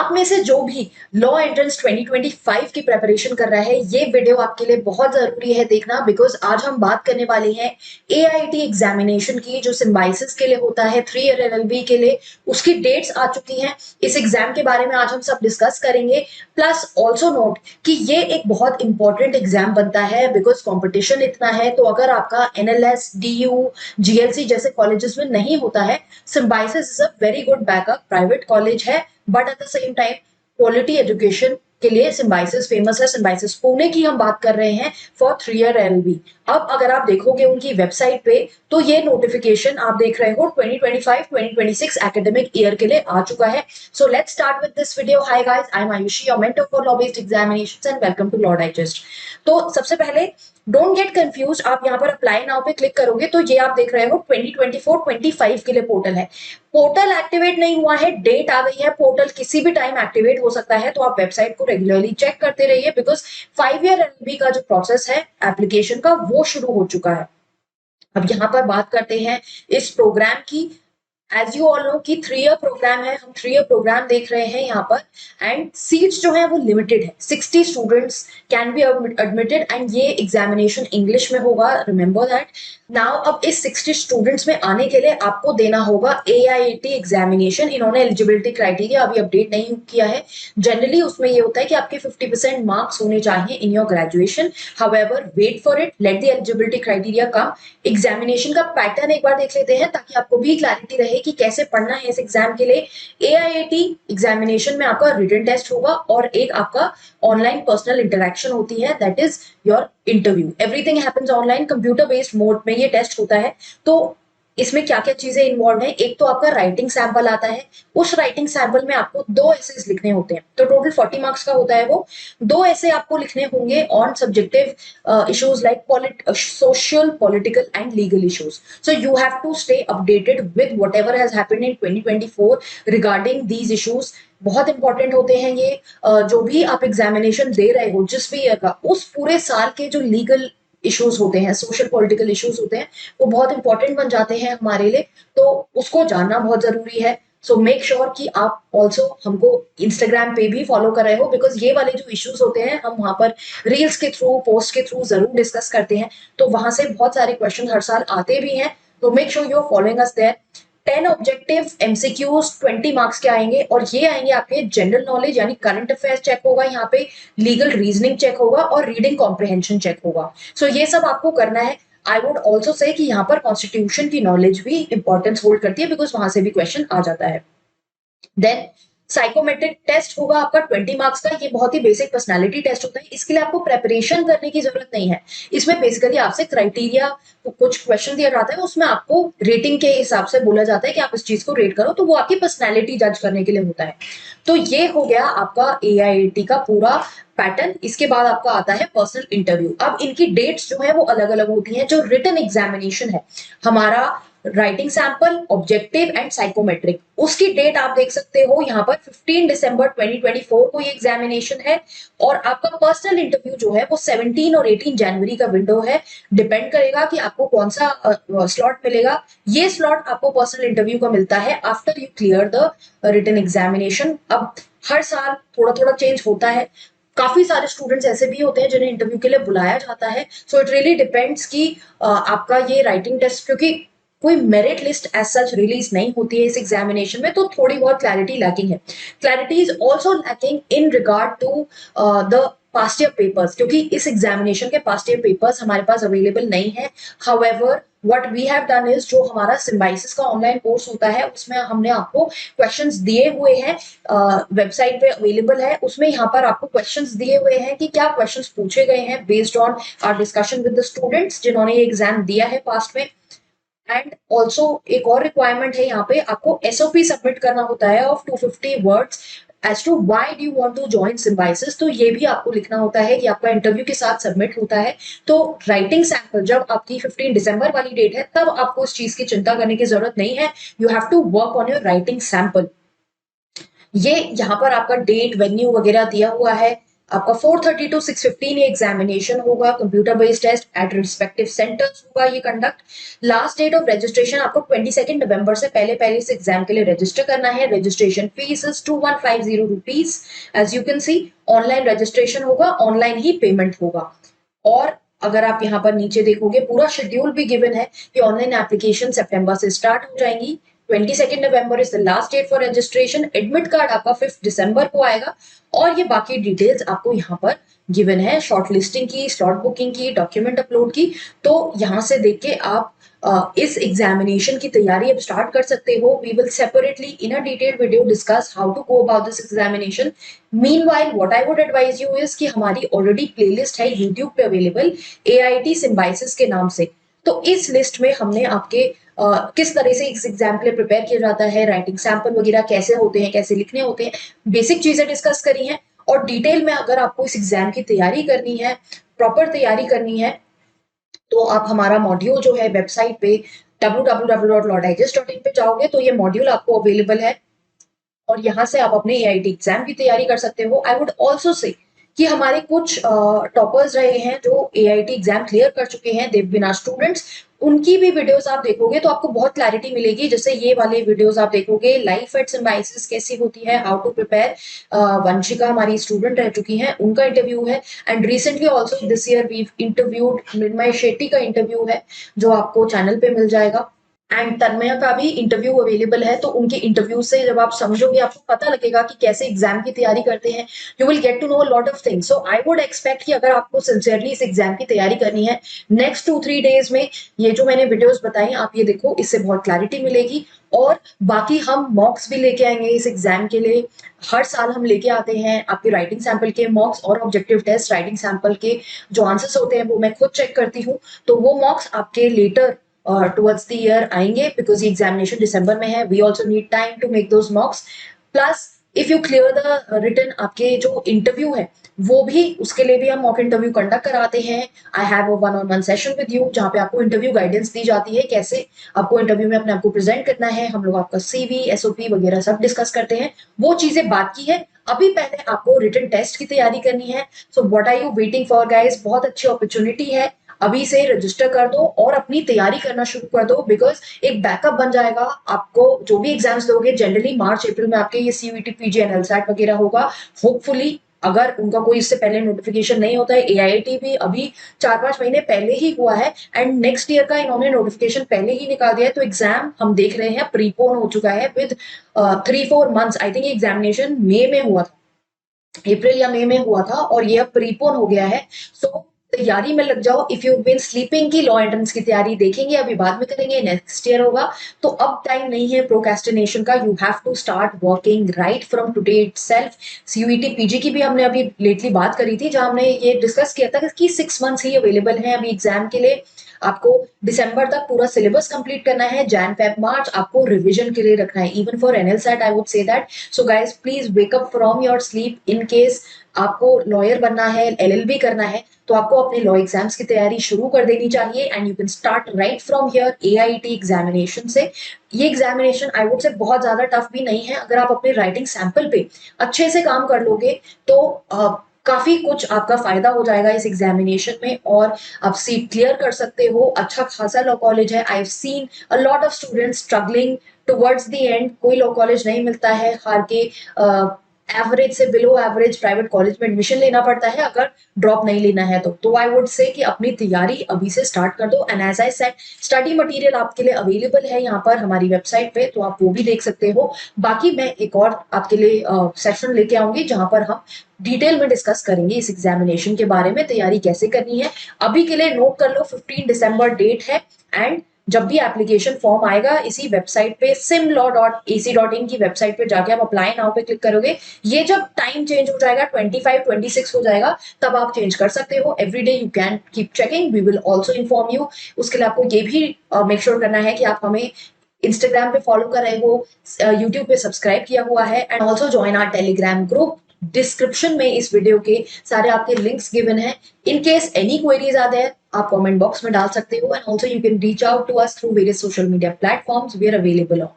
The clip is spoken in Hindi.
आप में से जो भी लॉ एंट्रेंस 2025 की प्रिपरेशन कर रहा है, ये वीडियो आपके लिए बहुत जरूरी है देखना, बिकॉज आज हम बात करने वाले हैं एआईटी एग्जामिनेशन की, जो सिम्बाइसिस के लिए होता है 3 ईयर एलएलबी के लिए। उसकी डेट्स आ चुकी हैं। इस एग्जाम के बारे में आज हम सब डिस्कस करेंगे। प्लस ऑल्सो नोट कि ये एक बहुत इंपॉर्टेंट एग्जाम बनता है, बिकॉज कंपटीशन इतना है। तो अगर आपका एनएलएस, डीयू, जीएलसी जैसे कॉलेजेस में नहीं होता है, Symbiosis is a very good backup. Private college है, but at the same time quality education के लिए सिम्बाइसिस फेमस है। सिम्बाइसिस पुणे की हम बात कर रहे हैं फॉर 3 ईयर एलएलबी। अब अगर आप देखोगे उनकी वेबसाइट पे, तो ये नोटिफिकेशन आप देख रहे हो 2025-2026 एकेडमिक ईयर के लिए आ चुका है। So let's start with this video. Hi guys, I am Ayushi, your mentor for law based examinations, and welcome to law digest. तो सबसे पहले डोंट गेट कंफ्यूज, आप यहाँ पर अप्लाई नाउ पे क्लिक करोगे तो ये आप देख रहे हो 2024-25 के लिए पोर्टल है। पोर्टल एक्टिवेट नहीं हुआ है, डेट आ गई है। पोर्टल किसी भी टाइम एक्टिवेट हो सकता है, तो आप वेबसाइट को रेगुलरली चेक करते रहिए, बिकॉज 5 ईयर एलएलबी का जो प्रोसेस है एप्लीकेशन का, वो शुरू हो चुका है। अब यहाँ पर बात करते हैं इस प्रोग्राम की। एज यू ऑल नो कि 3 ईयर प्रोग्राम है, हम 3 ईयर प्रोग्राम देख रहे हैं यहाँ पर। एंड सीट्स जो है वो लिमिटेड है, 60 students can be admitted, and ये एग्जामिनेशन इंग्लिश में होगा, रिमेंबर दैट। नाउ अब इस 60 स्टूडेंट्स में आने के लिए आपको देना होगा एआईटी एग्जामिनेशन। इन्होंने एलिजिबिलिटी क्राइटेरिया अभी अपडेट नहीं किया है। जनरली उसमें ये होता है कि आपके 50% मार्क्स होने चाहिए in your graduation. However wait for it, let the eligibility criteria come. Examination का पैटर्न एक बार देख लेते हैं, ताकि आपको भी क्लैरिटी रहे कि कैसे पढ़ना है इस एग्जाम के लिए। एआईटी एग्जामिनेशन में आपका रिटन टेस्ट होगा, और एक आपका ऑनलाइन पर्सनल इंटरेक्शन होती है, that is your interview. Everything happens online, computer based mode में ये टेस्ट होता है। तो इसमें क्या क्या चीजें इन्वॉल्व है, एक तो आपका राइटिंग सैंपल आता है। उस राइटिंग सैंपल में आपको 2 एसेज लिखने होते हैं, तो टोटल 40 मार्क्स का होता है वो। 2 ऐसे आपको लिखने होंगे on subjective issues like social, political and legal issues. So you have to stay updated with whatever has happened in 2024 regarding these issues. बहुत इंपॉर्टेंट होते हैं ये। जो भी आप एग्जामिनेशन दे रहे हो जिस भी ईयर का, उस पूरे साल के जो लीगल इश्यूज होते हैं, सोशल पॉलिटिकल इश्यूज होते हैं, वो बहुत इंपॉर्टेंट बन जाते हैं हमारे लिए। तो उसको जानना बहुत जरूरी है। सो मेक श्योर कि आप ऑल्सो हमको इंस्टाग्राम पे भी फॉलो कर रहे हो, बिकॉज ये वाले जो इश्यूज होते हैं हम वहां पर रील्स के थ्रू, पोस्ट के थ्रू जरूर डिस्कस करते हैं। तो वहां से बहुत सारे क्वेश्चन हर साल आते भी हैं। तो make sure you are following us there. 10 objective MCQs 20 marks के आएंगे, और ये आएंगे आपके जनरल नॉलेज यानी करंट अफेयर्स चेक होगा यहाँ पे, लीगल रीजनिंग चेक होगा, और रीडिंग कॉम्प्रिहेंशन चेक होगा। सो ये सब आपको करना है। आई वुड ऑल्सो से कि यहाँ पर कॉन्स्टिट्यूशन की नॉलेज भी इंपॉर्टेंस होल्ड करती है, बिकॉज वहां से भी क्वेश्चन आ जाता है। देन साइकोमेट्रिक टेस्ट होगा आपका 20 मार्क्स का। ये बहुत ही बेसिक पर्सनालिटी टेस्ट होता है, इसके लिए आपको प्रेपरेशन करने की जरूरत नहीं है। इसमें बेसिकली आपसे क्राइटेरिया, कुछ क्वेश्चन दिया जाता है, उसमें आपको रेटिंग के हिसाब से बोला जाता है कि आप इस चीज को रेट करो, तो वो आपकी पर्सनैलिटी जज करने के लिए होता है। तो ये हो गया आपका एआईटी का पूरा पैटर्न। इसके बाद आपका आता है पर्सनल इंटरव्यू। अब इनकी डेट्स जो है वो अलग अलग होती हैं। जो रिटन एग्जामिनेशन है हमारा, writing sample, objective and psychometric, उसकी डेट आप देख सकते हो यहाँ पर 15 दिसंबर 2024 को ये एग्जामिनेशन है। और आपका पर्सनल इंटरव्यू जो है वो 17 और 18 जनवरी का विंडो है। डिपेंड करेगा कि आपको कौन सा स्लॉट मिलेगा। ये स्लॉट आपको पर्सनल इंटरव्यू का मिलता है after you clear the written examination. अब हर साल थोड़ा थोड़ा चेंज होता है। काफी सारे स्टूडेंट्स ऐसे भी होते हैं जिन्हें इंटरव्यू के लिए बुलाया जाता है। सो इट रियली डिपेंड्स कि आपका ये राइटिंग टेस्ट, क्योंकि कोई merit list as such release नहीं होती है इस एग्जामिनेशन में, तो थोड़ी बहुत क्लैरिटी लैकिंग है। Clarity is also lacking in regard to the past year papers, क्योंकि इस एग्जामिनेशन के पास्ट ईयर पेपर्स हमारे पास अवेलेबल नहीं है। However what we have done is, जो हमारा सिम्बाइसिस का ऑनलाइन कोर्स होता है उसमें हमने आपको क्वेश्चंस दिए हुए हैं, वेबसाइट पे अवेलेबल है। उसमें यहाँ पर आपको क्वेश्चंस दिए हुए हैं कि क्या क्वेश्चंस पूछे गए हैं based on our discussion with the students जिन्होंने ये एग्जाम दिया है पास्ट में। एंड ऑल्सो एक और रिक्वायरमेंट है यहाँ पे, आपको एसओपी सबमिट करना होता है of 250 words as to why do you want to join Symbiosis. तो ये भी आपको लिखना होता है कि आपका इंटरव्यू के साथ सबमिट होता है। तो राइटिंग सैंपल जब आपकी 15 दिसंबर वाली डेट है, तब आपको इस चीज की चिंता करने की जरूरत नहीं है। You have to work on your writing sample. ये यहाँ पर आपका डेट, वेन्यू वगैरह दिया हुआ है। आपका 4:30 to 6:15 ये एग्जामिनेशन होगा। Computer based test at respective centres होगा ये conduct. Last date of registration आपको 22 नवंबर से पहले पहले इस एग्जाम के लिए रजिस्टर करना है। Registration fees is 2150 rupees. As you can see online registration होगा, ऑनलाइन ही पेमेंट होगा। और अगर आप यहाँ पर नीचे देखोगे पूरा शेड्यूल भी गिवन है कि ऑनलाइन एप्लीकेशन सितंबर से स्टार्ट हो जाएंगी। 22 November is the last date for registration. Admit card आपका 5 दिसंबर को आएगा और ये बाकी डिटेल्स आपको यहाँ पर गिवन है, शॉर्ट लिस्टिंग की, स्लॉट बुकिंग की, डॉक्यूमेंट अपलोड की। तो यहाँ से देख के आप इस एग्जामिनेशन की तैयारी अब स्टार्ट कर सकते हो। We will separately in a detailed video discuss how to go about this examination. Meanwhile what I would advise you is कि हमारी ऑलरेडी प्लेलिस्ट है यूट्यूब पे अवेलेबल AIT सिम्बाइसिस के नाम से। तो इस लिस्ट में हमने आपके किस तरह से इस एग्जाम के लिए प्रिपेयर किया जाता है, राइटिंग सैंपल वगैरह कैसे होते हैं, कैसे लिखने होते हैं, बेसिक चीजें डिस्कस करी हैं। और डिटेल में अगर आपको इस एग्जाम की तैयारी करनी है, प्रॉपर तैयारी करनी है, तो आप हमारा मॉड्यूल जो है वेबसाइट पे www.lawdigest.in पे जाओगे तो ये मॉड्यूल आपको अवेलेबल है और यहाँ से आप अपने AIT एग्जाम की तैयारी कर सकते हो। आई वुड ऑल्सो से कि हमारे कुछ टॉपर्स रहे हैं जो AIT एग्जाम क्लियर कर चुके हैं, देव बिन आवर स्टूडेंट्स, उनकी भी वीडियोस आप देखोगे तो आपको बहुत क्लैरिटी मिलेगी। जैसे ये वाले वीडियोस आप देखोगे, लाइफ एट सिम्बाइसिस कैसी होती है, हाउ टू प्रिपेयर। वंशिका हमारी स्टूडेंट रह चुकी हैं, उनका इंटरव्यू है। And recently also this year we interviewed Mrinmay Shetty का इंटरव्यू है जो आपको चैनल पे मिल जाएगा। एंड तन्मय का भी इंटरव्यू अवेलेबल है। तो उनके इंटरव्यू से जब आप समझोगे आपको पता लगेगा कि कैसे एग्जाम की तैयारी करते हैं। You will get to know lot of things. So I would expect कि अगर आपको सिंसियरली इस एग्जाम की तैयारी करनी है, नेक्स्ट 2-3 डेज में ये जो मैंने वीडियोस बताई आप ये देखो, इससे बहुत क्लैरिटी मिलेगी। और बाकी हम मॉक्स भी लेके आएंगे इस एग्जाम के लिए। हर साल हम लेके आते हैं आपके राइटिंग सैंपल के मॉक्स और ऑब्जेक्टिव टेस्ट राइटिंग सैंपल के जो आंसर्स होते हैं वो मैं खुद चेक करती हूँ। तो वो मॉक्स आपके लेटर towards the year आएंगे because ये एग्जामिनेशन दिसंबर में है। We also need time to make those mocks. Plus if you clear the written, आपके जो इंटरव्यू है वो भी, उसके लिए भी हम मॉक इंटरव्यू कंडक्ट कराते हैं। I have a 1-on-1 session with you जहाँ पे आपको इंटरव्यू गाइडेंस दी जाती है, कैसे आपको इंटरव्यू में अपने आप को प्रेजेंट करना है। हम लोग आपका CV SOP वगैरह सब डिस्कस करते हैं। वो चीजें बात की है। अभी पहले आपको रिटन टेस्ट की तैयारी करनी है। So what are you waiting for guys? बहुत अच्छी अपॉर्चुनिटी है, अभी से रजिस्टर कर दो और अपनी तैयारी करना शुरू कर दो। बिकॉज एक बैकअप बन जाएगा। आपको जो भी एग्जाम्स दोगे जनरली मार्च अप्रैल में आपके ये CUET PG NLSAT वगैरह होगा होपफुली, अगर उनका कोई इससे पहले नोटिफिकेशन नहीं होता है। AIT भी अभी 4-5 महीने पहले ही हुआ है एंड नेक्स्ट ईयर का इन्होंने नोटिफिकेशन पहले ही निकाल दिया है। तो एग्जाम हम देख रहे हैं प्रीपोन हो चुका है with 3-4 months. I think examination मई में हुआ था, अप्रैल या मई में हुआ था और ये अब प्रीपोन हो गया है। सो तैयारी में लग जाओ। इफ यू बीन स्लीपिंग की लॉ एंट्रेंस की तैयारी देखेंगे अभी बाद में करेंगे, नेक्स्ट ईयर होगा। तो अब टाइम नहीं है प्रोक्रेस्टिनेशन का। You have to start working right from today itself. CUET PG की भी हमने अभी लेटली बात करी थी जहां हमने ये डिस्कस किया था कि 6 मंथ्स ही अवेलेबल है अभी एग्जाम के लिए। आपको दिसंबर तक पूरा सिलेबस कंप्लीट करना है। जैन फेब मार्च आपको रिवीजन के लिए रखना है, even for NLSAT I would say that. So guys please wake up from your sleep. In case आपको लॉयर बनना है, LLB करना है, तो आपको अपने लॉ एग्जाम्स की तैयारी शुरू कर देनी चाहिए। And you can start right from here AIT examination से। ये एग्जामिनेशन आई वुड से बहुत ज्यादा टफ भी नहीं है। अगर आप अपने राइटिंग सैंपल पे अच्छे से काम कर लोगे तो काफी कुछ आपका फायदा हो जाएगा इस एग्जामिनेशन में और आप सीट क्लियर कर सकते हो। अच्छा खासा लॉ कॉलेज है। I have seen a lot of students struggling towards the end. कोई लॉ कॉलेज नहीं मिलता है, हार के एवरेज से बिलो एवरेज प्राइवेट कॉलेज में एडमिशन लेना पड़ता है अगर ड्रॉप नहीं लेना है तो आई वुड से कि अपनी तैयारी अभी से स्टार्ट कर दो। And as I said study material आपके लिए अवेलेबल है यहाँ पर हमारी वेबसाइट पे, तो आप वो भी देख सकते हो। बाकी मैं एक और आपके लिए सेशन लेके आऊंगी जहां पर हम डिटेल में डिस्कस करेंगे इस एग्जामिनेशन के बारे में, तैयारी कैसे करनी है। अभी के लिए नोट कर लो 15 दिसंबर डेट है। एंड जब भी एप्लीकेशन फॉर्म आएगा इसी वेबसाइट पे simlaw.ac.in की वेबसाइट पे जाके आप अप्लाई नाउ पे क्लिक करोगे। ये जब टाइम चेंज हो जाएगा 25-26 हो जाएगा तब आप चेंज कर सकते हो। Every day you can keep checking, we will also inform you. उसके लिए आपको ये भी मेक श्योर करना है कि आप हमें इंस्टाग्राम पे फॉलो कर रहे हो, यूट्यूब पे सब्सक्राइब किया हुआ है and also join our Telegram group. Description में इस वीडियो के सारे आपके लिंक्स गिवन है। In case any queries are there आप कमेंट बॉक्स में डाल सकते हो and also you can reach out to us through various social media platforms we are available on.